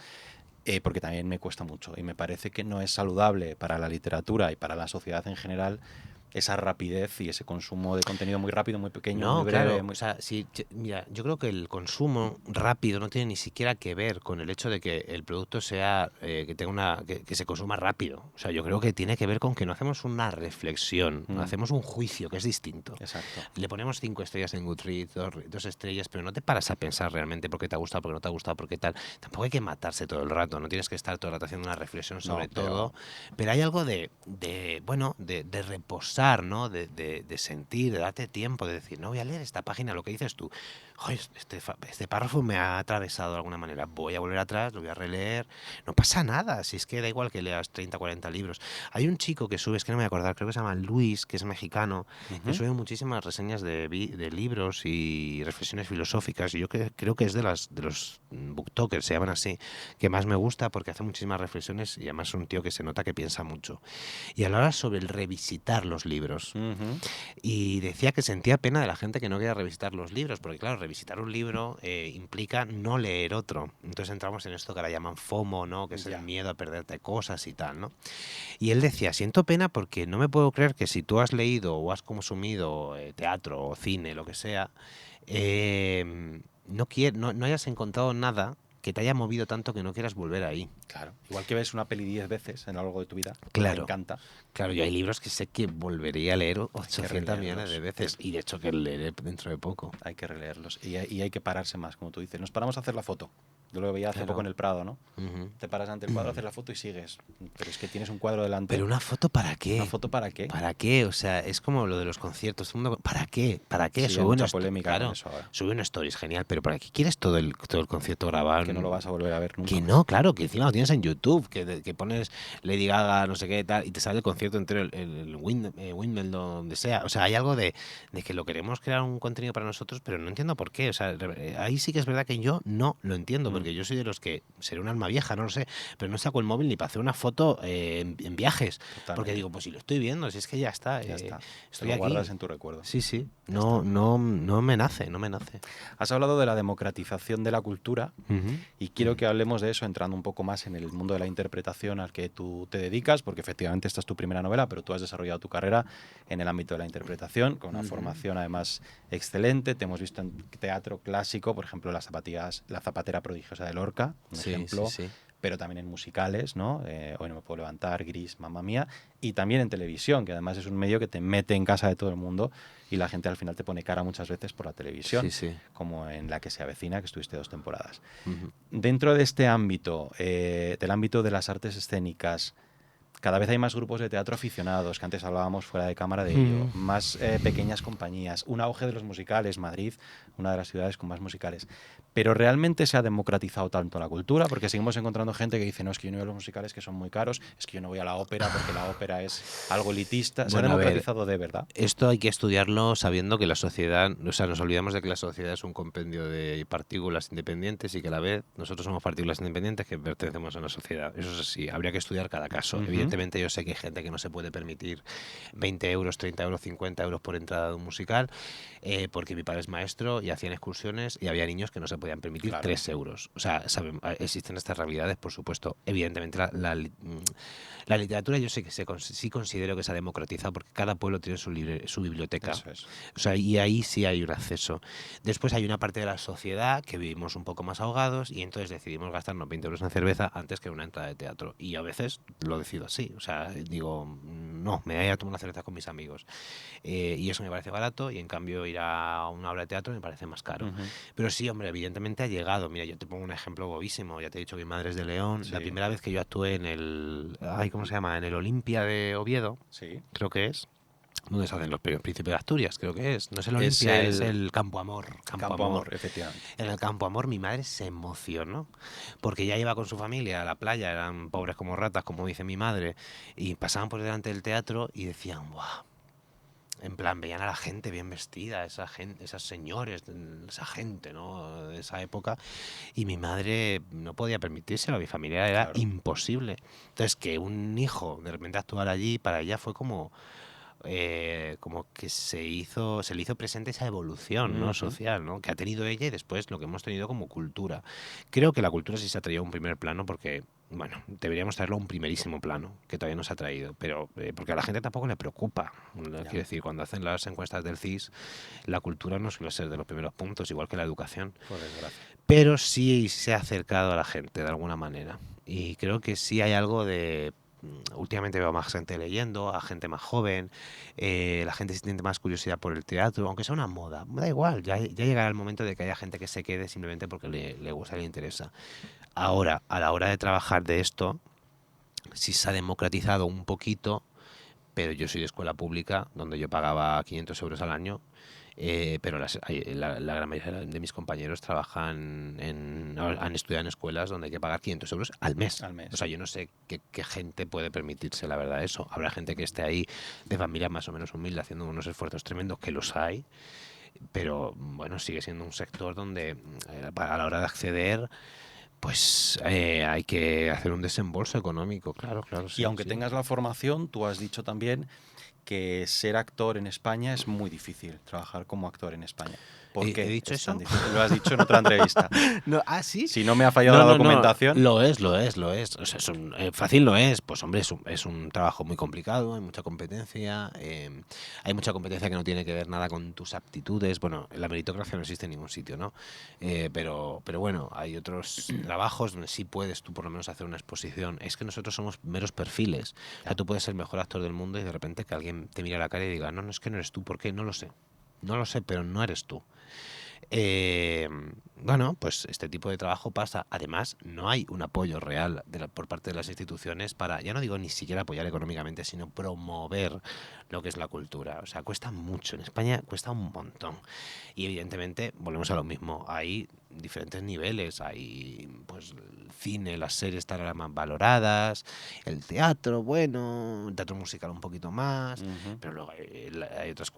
Porque también me cuesta mucho y me parece que no es saludable para la literatura y para la sociedad en general esa rapidez y ese consumo de contenido muy rápido, muy pequeño, muy breve. Claro. O sea, mira, yo creo que el consumo rápido no tiene ni siquiera que ver con el hecho de que el producto sea que tenga que se consuma rápido. O sea, yo creo que tiene que ver con que no hacemos una reflexión, hacemos un juicio que es distinto. Exacto. Le ponemos 5 estrellas en Goodreads, 2 estrellas, pero no te paras a pensar realmente por qué te ha gustado, por qué no te ha gustado, por qué tal. Tampoco hay que matarse todo el rato, no tienes que estar todo el rato haciendo una reflexión sobre todo. Pero hay algo de reposar, ¿no? De sentir, de darte tiempo, de decir, no voy a leer esta página, lo que dices tú. Joder, este párrafo me ha atravesado de alguna manera. Voy a volver atrás, lo voy a releer. No pasa nada, si es que da igual que leas 30, 40 libros. Hay un chico que sube, es que no me voy a acordar, creo que se llama Luis, que es mexicano, que sube muchísimas reseñas de libros y reflexiones filosóficas. Y yo creo que es de los booktokers, se llaman así, que más me gusta porque hace muchísimas reflexiones y además es un tío que se nota que piensa mucho. Y hablaba sobre el revisitar los libros. Y decía que sentía pena de la gente que no quería revisitar los libros, porque claro, revisitar un libro implica no leer otro. Entonces entramos en esto que ahora llaman FOMO, ¿no? Que es el miedo a perderte cosas y tal, ¿no? Y él decía, siento pena porque no me puedo creer que si tú has leído o has consumido teatro o cine, lo que sea, no hayas encontrado nada que te haya movido tanto que no quieras volver ahí. Claro. Igual que ves una peli 10 veces en a lo largo de tu vida, claro, te encanta. Claro, yo hay libros que sé que volvería a leer 800 millones de veces y de hecho que leeré dentro de poco. Hay que releerlos y hay que pararse más, como tú dices. Nos paramos a hacer la foto. Yo lo veía hace poco en el Prado, ¿no? Te paras ante el cuadro, haces la foto y sigues. Pero es que tienes un cuadro delante. ¿Pero una foto para qué? ¿Una foto para qué? ¿Para qué? O sea, es como lo de los conciertos. ¿Para qué? ¿Para qué? Sí, hay mucha polémica con eso ahora. Sube una stories, genial, pero ¿para qué quieres todo el concierto grabado? Que no lo vas a volver a ver nunca. Que no, claro, que encima lo tienes en YouTube, que pones Lady Gaga, no sé qué, tal, y te sale el concierto entero, el Wimbledon, donde sea. O sea, hay algo de que lo queremos crear un contenido para nosotros, pero no entiendo por qué. O sea, ahí sí que es verdad que yo no lo entiendo, porque yo soy de los que seré un alma vieja, no lo sé, pero no saco el móvil ni para hacer una foto en viajes. Totalmente. Porque digo, pues si lo estoy viendo, si es que ya está. Estoy lo guardas en tu recuerdo. Sí. No me nace. Has hablado de la democratización de la cultura y quiero que hablemos de eso entrando un poco más en el mundo de la interpretación al que tú te dedicas, porque efectivamente esta es tu primera novela, pero tú has desarrollado tu carrera en el ámbito de la interpretación, con una formación además excelente. Te hemos visto en teatro clásico, por ejemplo, La zapatera prodigiosa de Lorca, un ejemplo. Sí. Pero también en musicales, ¿no? Hoy no me puedo levantar, Gris, Mamma Mía, y también en televisión, que además es un medio que te mete en casa de todo el mundo y la gente al final te pone cara muchas veces por la televisión, como en La que se avecina, que estuviste 2 temporadas. Dentro de este ámbito, del ámbito de las artes escénicas, cada vez hay más grupos de teatro aficionados, que antes hablábamos fuera de cámara de ello, más pequeñas compañías, un auge de los musicales, Madrid, una de las ciudades con más musicales. Pero ¿realmente se ha democratizado tanto la cultura? Porque seguimos encontrando gente que dice, no, es que yo no voy a los musicales que son muy caros, es que yo no voy a la ópera porque la ópera es algo elitista. ¿Se ha democratizado de verdad? Esto hay que estudiarlo sabiendo que la sociedad, o sea, nos olvidamos de que la sociedad es un compendio de partículas independientes y que a la vez nosotros somos partículas independientes que pertenecemos a una sociedad. Eso es así, habría que estudiar cada caso, evidentemente. evidentemente yo sé que hay gente que no se puede permitir 20 euros, 30 euros, 50 euros por entrada de un musical, porque mi padre es maestro y hacían excursiones y había niños que no se podían permitir Claro. 3 euros. O sea, existen estas realidades, por supuesto. Evidentemente la literatura yo sé que sí considero que se ha democratizado porque cada pueblo tiene su biblioteca. Eso es. O sea, y ahí sí hay un acceso. Después hay una parte de la sociedad que vivimos un poco más ahogados y entonces decidimos gastarnos 20 euros en cerveza antes que en una entrada de teatro. Y a veces lo decido así. O sea, digo, no, me voy a tomar una cerveza con mis amigos. Y eso me parece barato y en cambio ir a una obra de teatro me parece más caro. Pero sí, hombre, evidentemente ha llegado. Mira, yo te pongo un ejemplo bobísimo. Ya te he dicho que mi madre es de León. Sí. La primera vez que yo actué en el... ¿cómo se llama? En el Olimpia de Oviedo, Sí. creo que es. ¿Dónde se hacen los premios Príncipe de Asturias? Creo que es. No es el Es Olimpia, el- es el Campo Amor. Campo Amor, efectivamente. En el Campo Amor mi madre se emocionó porque ya iba con su familia a la playa, eran pobres como ratas, como dice mi madre, y pasaban por delante del teatro y decían, ¡guau! En plan, veían a la gente bien vestida, esa gente, esas señores, esa gente, ¿no? De esa época. Y mi madre no podía permitírselo, mi familia era Claro. imposible. Entonces, que un hijo de repente actuara allí, para ella fue como que se le hizo presente esa evolución, ¿no? social, ¿no? Que ha tenido ella y después lo que hemos tenido como cultura. Creo que la cultura sí se ha traído a un primer plano porque, bueno, deberíamos traerlo a un primerísimo plano, que todavía no se ha traído, pero porque a la gente tampoco le preocupa. Quiero decir, cuando hacen las encuestas del CIS, la cultura no suele ser de los primeros puntos, igual que la educación. Por desgracia. Pero sí se ha acercado a la gente de alguna manera. Y creo que sí hay algo de... Últimamente veo más gente leyendo, a gente más joven, la gente siente más curiosidad por el teatro, aunque sea una moda. Da igual, ya llegará el momento de que haya gente que se quede simplemente porque le gusta y le interesa. Ahora, a la hora de trabajar de esto, sí se ha democratizado un poquito, pero yo soy de escuela pública, donde yo pagaba 500 euros al año. Pero la gran mayoría de mis compañeros han estudiado en escuelas donde hay que pagar 500 euros al mes. O sea, yo no sé qué gente puede permitirse, la verdad, eso. Habrá gente que esté ahí de familia más o menos humilde haciendo unos esfuerzos tremendos, que los hay, pero bueno, sigue siendo un sector donde a la hora de acceder pues hay que hacer un desembolso económico, claro. Y aunque tengas la formación, tú has dicho también que ser actor en España es muy difícil, trabajar como actor en España. ¿Por qué? ¿He dicho es tan eso? difícil? Lo has dicho en otra entrevista. No, ¿sí? Si no me ha fallado la documentación. Lo es. O sea, fácil no es. Pues hombre, es un trabajo muy complicado, hay mucha competencia. Hay mucha competencia que no tiene que ver nada con tus aptitudes. Bueno, la meritocracia no existe en ningún sitio, ¿no? Pero bueno, hay otros trabajos donde sí puedes tú por lo menos hacer una exposición. Es que nosotros somos meros perfiles. O sea, tú puedes ser el mejor actor del mundo y de repente que alguien te mire a la cara y diga, no, es que no eres tú. ¿Por qué? No lo sé. No lo sé, pero no eres tú. Bueno, pues este tipo de trabajo pasa. Además, no hay un apoyo real por parte de las instituciones para, ya no digo ni siquiera apoyar económicamente, sino promover lo que es la cultura. O sea, cuesta mucho. En España cuesta un montón. Y evidentemente, volvemos a lo mismo. Hay diferentes niveles. Hay, pues, el cine, las series estarán más valoradas, el teatro, bueno, el teatro musical un poquito más, pero luego hay otros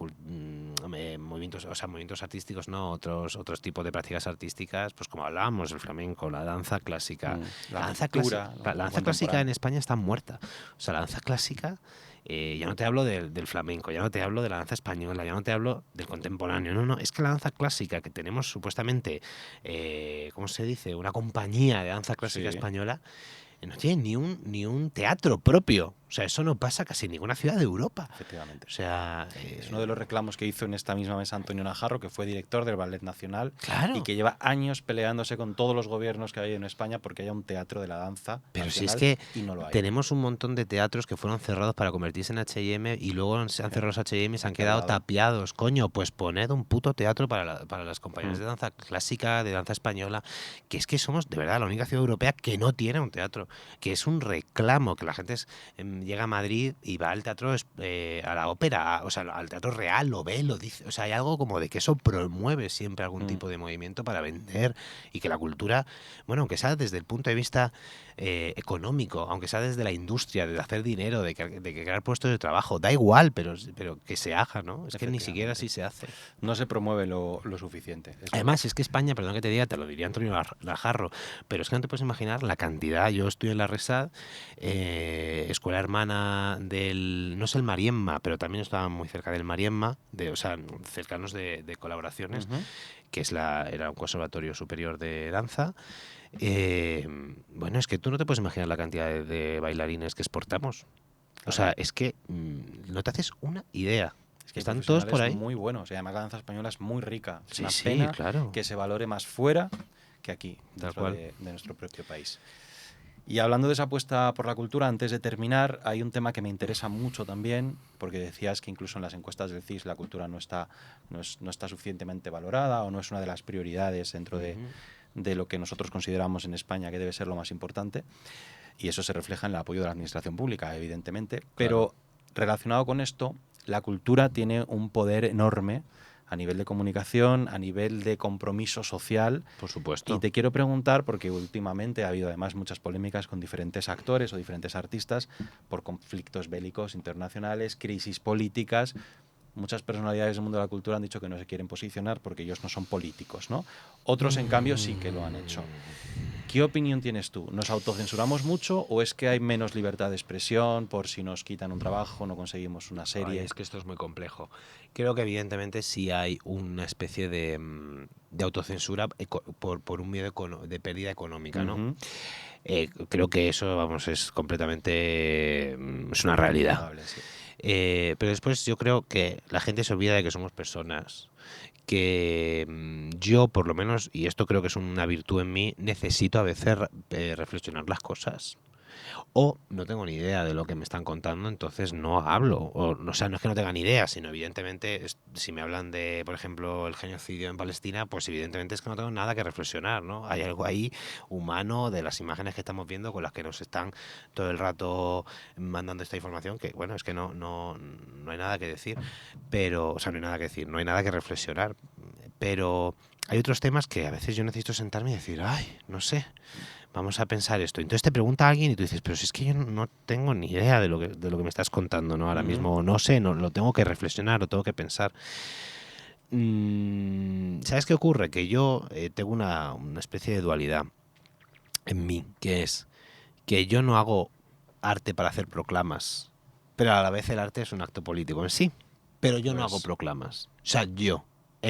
movimientos, o sea, movimientos artísticos, no, otros tipos de prácticas artísticas, pues como hablábamos, el flamenco, la danza clásica. La danza clásica en España está muerta. O sea, la danza clásica, ya no te hablo del flamenco, ya no te hablo de la danza española, ya no te hablo del contemporáneo, no, es que la danza clásica que tenemos supuestamente, ¿cómo se dice? Una compañía de danza clásica española, no tiene ni un teatro propio. O sea, eso no pasa casi en ninguna ciudad de Europa. Efectivamente. O sea, es uno de los reclamos que hizo en esta misma mesa Antonio Najarro, que fue director del Ballet Nacional, claro, y que lleva años peleándose con todos los gobiernos que hay en España porque haya un teatro de la danza. Pero si nacional, es que y no lo hay. Tenemos un montón de teatros que fueron cerrados para convertirse en H&M y luego se han cerrado los H&M y se han quedado tapiados. Coño, pues poned un puto teatro para las compañías de danza clásica, de danza española, que es que somos de verdad la única ciudad europea que no tiene un teatro, que es un reclamo, que la gente llega a Madrid y va al teatro, a la ópera, o sea, al teatro real, lo ve, lo dice. O sea, hay algo como de que eso promueve siempre algún tipo de movimiento para vender y que la cultura, bueno, aunque sea desde el punto de vista económico, aunque sea desde la industria, de hacer dinero, de crear puestos de trabajo, da igual, pero que se haga, ¿no? Es que ni siquiera así se hace. No se promueve lo suficiente. Además, es que España, perdón que te diga, te lo diría Antonio Najarro, pero es que no te puedes imaginar la cantidad. Yo estoy en la RESAD, escuela hermana del, no es el Mariemma, pero también estaban muy cerca del Mariemma, o sea, cercanos de colaboraciones, que era un conservatorio superior de danza. Bueno, es que tú no te puedes imaginar la cantidad de bailarines que exportamos. O sea, es que no te haces una idea. Es que están todos por ahí. muy buenos. Y además la danza española es muy rica. Es una Sí, pena claro. que se valore más fuera que aquí, dentro de nuestro propio país. Y hablando de esa apuesta por la cultura, antes de terminar, hay un tema que me interesa mucho también, porque decías que incluso en las encuestas del CIS la cultura no está suficientemente valorada o no es una de las prioridades dentro de lo que nosotros consideramos en España que debe ser lo más importante. Y eso se refleja en el apoyo de la administración pública, evidentemente. Pero relacionado con esto, la cultura tiene un poder enorme a nivel de comunicación, a nivel de compromiso social. Por supuesto. Y te quiero preguntar, porque últimamente ha habido además muchas polémicas con diferentes actores o diferentes artistas por conflictos bélicos internacionales, crisis políticas. Muchas personalidades del mundo de la cultura han dicho que no se quieren posicionar porque ellos no son políticos, ¿no? Otros, en cambio, sí que lo han hecho. ¿Qué opinión tienes tú? ¿Nos autocensuramos mucho o es que hay menos libertad de expresión por si nos quitan un trabajo, no conseguimos una serie? Ay, es que esto es muy complejo. Creo que evidentemente sí hay una especie de autocensura por un miedo de pérdida económica, ¿no? Creo que eso, vamos, es completamente... es una realidad. Sí. Pero después yo creo que la gente se olvida de que somos personas, que yo por lo menos, y esto creo que es una virtud en mí, necesito a veces reflexionar las cosas. O no tengo ni idea de lo que me están contando, entonces no hablo. O sea, no es que no tenga ni idea, sino evidentemente, si me hablan de, por ejemplo, el genocidio en Palestina, pues evidentemente es que no tengo nada que reflexionar, ¿no? Hay algo ahí humano de las imágenes que estamos viendo con las que nos están todo el rato mandando esta información, que bueno, es que no hay nada que decir, pero, o sea, no hay nada que decir, no hay nada que reflexionar, pero hay otros temas que a veces yo necesito sentarme y decir, ay, no sé, vamos a pensar esto. Entonces te pregunta alguien y tú dices, pero si es que yo no tengo ni idea de lo que me estás contando, ¿no? Ahora mismo no sé, no lo tengo que reflexionar, lo tengo que pensar. ¿Sabes qué ocurre? Que yo tengo una especie de dualidad en mí, que es que yo no hago arte para hacer proclamas, pero a la vez el arte es un acto político en sí, pero yo no hago proclamas. O sea, yo...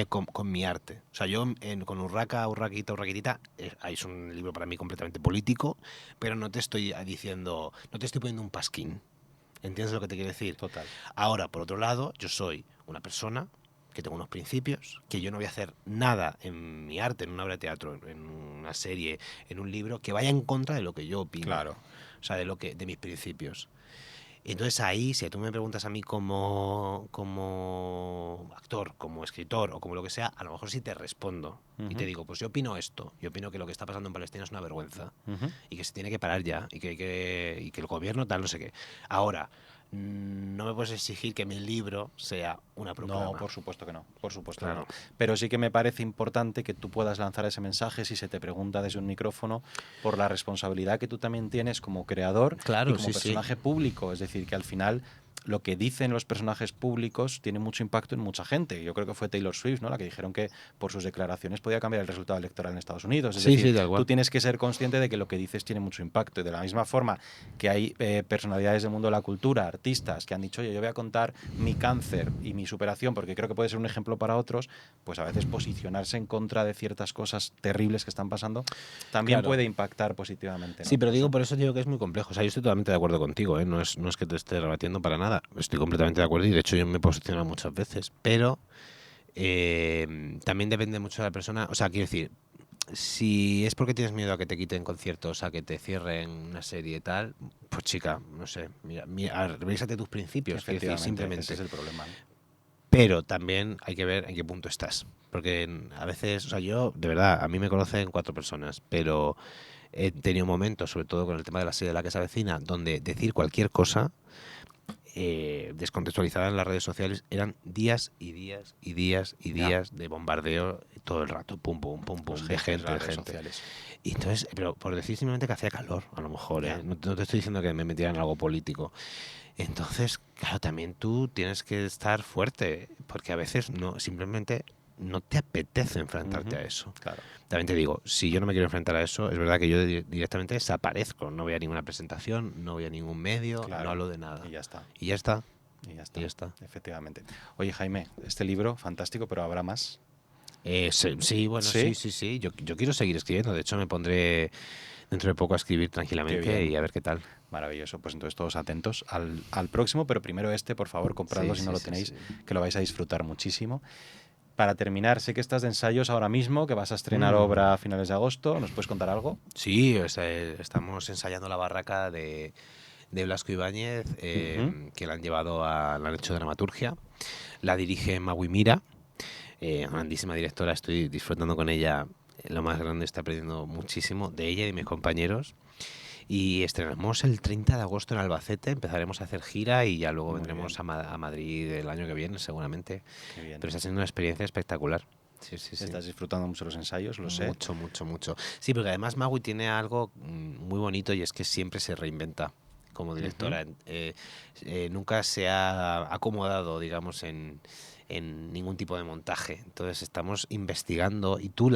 con mi arte. O sea, yo con Urraca, Urraquita, Urraquitita, es un libro para mí completamente político, pero no te estoy diciendo, no te estoy poniendo un pasquín. ¿Entiendes lo que te quiero decir? Total. Ahora, por otro lado, yo soy una persona que tengo unos principios, que yo no voy a hacer nada en mi arte, en una obra de teatro, en una serie, en un libro, que vaya en contra de lo que yo opino. Claro. O sea, de mis principios. Entonces ahí, si tú me preguntas a mí como actor, como escritor o como lo que sea, a lo mejor sí te respondo y te digo, pues yo opino esto, yo opino que lo que está pasando en Palestina es una vergüenza y que se tiene que parar ya y que el gobierno tal, no sé qué. Ahora, no me puedes exigir que mi libro sea una proclama. No, por supuesto que no, por supuesto Claro. que no. Pero sí que me parece importante que tú puedas lanzar ese mensaje si se te pregunta desde un micrófono por la responsabilidad que tú también tienes como creador Claro, y como personaje público. Es decir, que al final lo que dicen los personajes públicos tiene mucho impacto en mucha gente. Yo creo que fue Taylor Swift, ¿no?, la que dijeron que por sus declaraciones podía cambiar el resultado electoral en Estados Unidos. Es decir, tú tienes que ser consciente de que lo que dices tiene mucho impacto. Y de la misma forma que hay personalidades del mundo de la cultura, artistas, que han dicho, oye, yo voy a contar mi cáncer y mi superación porque creo que puede ser un ejemplo para otros, pues a veces posicionarse en contra de ciertas cosas terribles que están pasando también puede impactar positivamente, ¿no? Sí, pero por eso digo que es muy complejo. O sea, yo estoy totalmente de acuerdo contigo, ¿eh? No es que te esté rebatiendo para nada. Estoy completamente de acuerdo y de hecho yo me he posicionado muchas veces. Pero también depende mucho de la persona. O sea, quiero decir, si es porque tienes miedo a que te quiten conciertos, a que te cierren una serie y tal, pues chica, no sé, mira, revísate tus principios. Quiero decir, simplemente. Ese es el problema, ¿no? Pero también hay que ver en qué punto estás. Porque a veces, o sea, yo, de verdad, a mí me conocen 4 personas, pero he tenido momentos, sobre todo con el tema de la serie de La que se avecina, donde decir cualquier cosa descontextualizada en las redes sociales eran días y días y días y días de bombardeo todo el rato, pum, pum, pum, pum, de gente. Sociales. Y entonces, pero por decir simplemente que hacía calor, a lo mejor, no te estoy diciendo que me metieran en algo político. Entonces, claro, también tú tienes que estar fuerte, porque a veces no, simplemente no te apetece enfrentarte a eso. Claro. También te digo, si yo no me quiero enfrentar a eso, es verdad que yo directamente desaparezco. No voy a ninguna presentación, no voy a ningún medio, Claro. no hablo de nada. Y ya está. Y ya está. Y ya está. Y ya está. Efectivamente. Oye, Jaime, este libro, fantástico, pero ¿habrá más? Sí, bueno, sí. Yo quiero seguir escribiendo. De hecho, me pondré dentro de poco a escribir tranquilamente y a ver qué tal. Maravilloso. Pues entonces todos atentos al próximo, pero primero este, por favor, compradlo si no lo tenéis, que lo vais a disfrutar muchísimo. Para terminar, sé que estás de ensayos ahora mismo, que vas a estrenar obra a finales de agosto. ¿Nos puedes contar algo? Sí, estamos ensayando la barraca de Blasco Ibáñez, que la han llevado la han hecho de dramaturgia. La dirige Magui Mira, grandísima directora, estoy disfrutando con ella. Lo más grande, está aprendiendo muchísimo de ella y de mis compañeros. Y estrenamos el 30 de agosto en Albacete, empezaremos a hacer gira y ya luego vendremos a Madrid el año que viene, seguramente. Qué bien. Pero está siendo una experiencia espectacular. Sí. Estás disfrutando mucho los ensayos, lo sé. Mucho. Sí, porque además Magui tiene algo muy bonito y es que siempre se reinventa como directora. Nunca se ha acomodado, digamos, en ningún tipo de montaje. Entonces estamos investigando y tú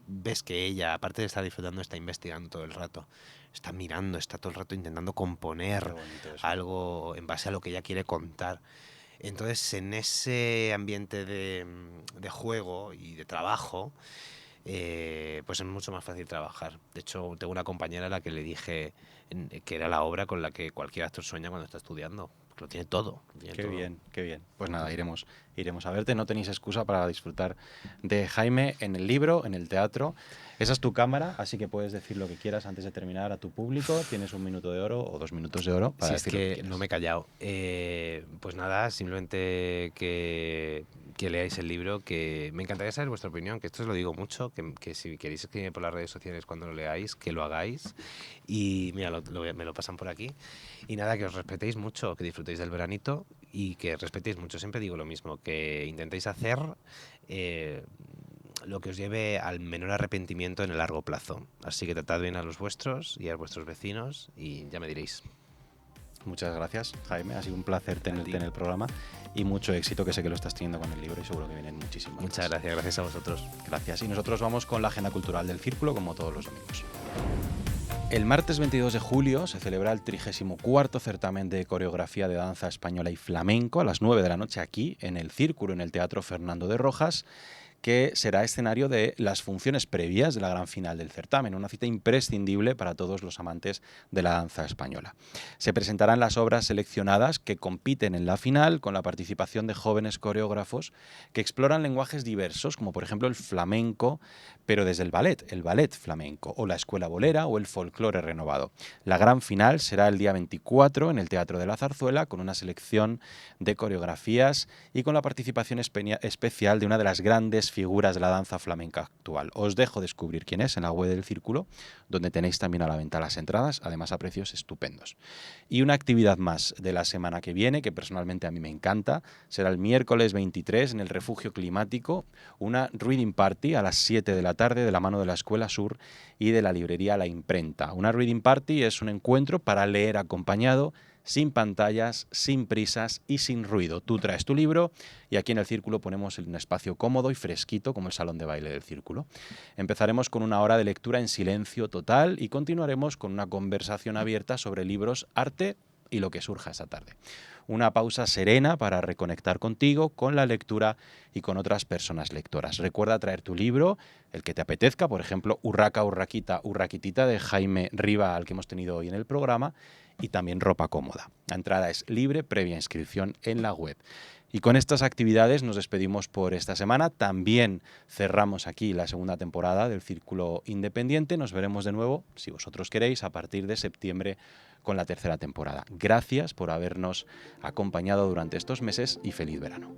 ves que ella, aparte de estar disfrutando, está investigando todo el rato. Está mirando, está todo el rato intentando componer algo en base a lo que ella quiere contar. Entonces, en ese ambiente de juego y de trabajo, pues es mucho más fácil trabajar. De hecho, tengo una compañera a la que le dije que era la obra con la que cualquier actor sueña cuando está estudiando. Lo tiene todo. Qué bien. Pues nada, iremos a verte. No tenéis excusa para disfrutar de Jaime en el libro, en el teatro. Esa es tu cámara, así que puedes decir lo que quieras antes de terminar a tu público. Tienes 1 minuto de oro o 2 minutos de oro para decir lo que quieras. No me he callado. Pues nada, simplemente que leáis el libro, que me encantaría saber vuestra opinión, que esto os lo digo mucho, que si queréis escribir por las redes sociales cuando lo leáis, que lo hagáis. Y mira, me lo pasan por aquí. Y nada, que os respetéis mucho, que disfrutéis del veranito y que respetéis mucho. Siempre digo lo mismo, que intentéis hacer lo que os lleve al menor arrepentimiento en el largo plazo. Así que tratad bien a los vuestros y a vuestros vecinos y ya me diréis. Muchas gracias, Jaime. Ha sido un placer tenerte en el programa y mucho éxito, que sé que lo estás teniendo con el libro y seguro que vienen muchísimas. Muchas gracias a vosotros. Gracias. Y nosotros vamos con la agenda cultural del Círculo, como todos los domingos. El martes 22 de julio se celebra el 34º certamen de coreografía de danza española y flamenco a las 9 de la noche aquí, en el Círculo, en el Teatro Fernando de Rojas, que será escenario de las funciones previas de la gran final del certamen, una cita imprescindible para todos los amantes de la danza española. Se presentarán las obras seleccionadas que compiten en la final con la participación de jóvenes coreógrafos que exploran lenguajes diversos, como por ejemplo el flamenco, pero desde el ballet flamenco, o la escuela bolera o el folclore renovado. La gran final será el día 24 en el Teatro de la Zarzuela, con una selección de coreografías y con la participación especial de una de las grandes figuras de la danza flamenca actual. Os dejo descubrir quién es en la web del Círculo, donde tenéis también a la venta las entradas, además a precios estupendos. Y una actividad más de la semana que viene, que personalmente a mí me encanta, será el miércoles 23 en el Refugio Climático, una reading party a las 7 de la tarde de la mano de la Escuela Sur y de la librería La Imprenta. Una reading party es un encuentro para leer acompañado, sin pantallas, sin prisas y sin ruido. Tú traes tu libro y aquí en el Círculo ponemos un espacio cómodo y fresquito como el salón de baile del Círculo. Empezaremos con 1 hora de lectura en silencio total y continuaremos con una conversación abierta sobre libros, arte y lo que surja esa tarde. Una pausa serena para reconectar contigo, con la lectura y con otras personas lectoras. Recuerda traer tu libro, el que te apetezca, por ejemplo, Urraca, Urraquita, Urraquitita de Jaime Riba, al que hemos tenido hoy en el programa, y también ropa cómoda. La entrada es libre, previa inscripción en la web. Y con estas actividades nos despedimos por esta semana. También cerramos aquí la segunda temporada del Círculo Independiente. Nos veremos de nuevo, si vosotros queréis, a partir de septiembre con la tercera temporada. Gracias por habernos acompañado durante estos meses y feliz verano.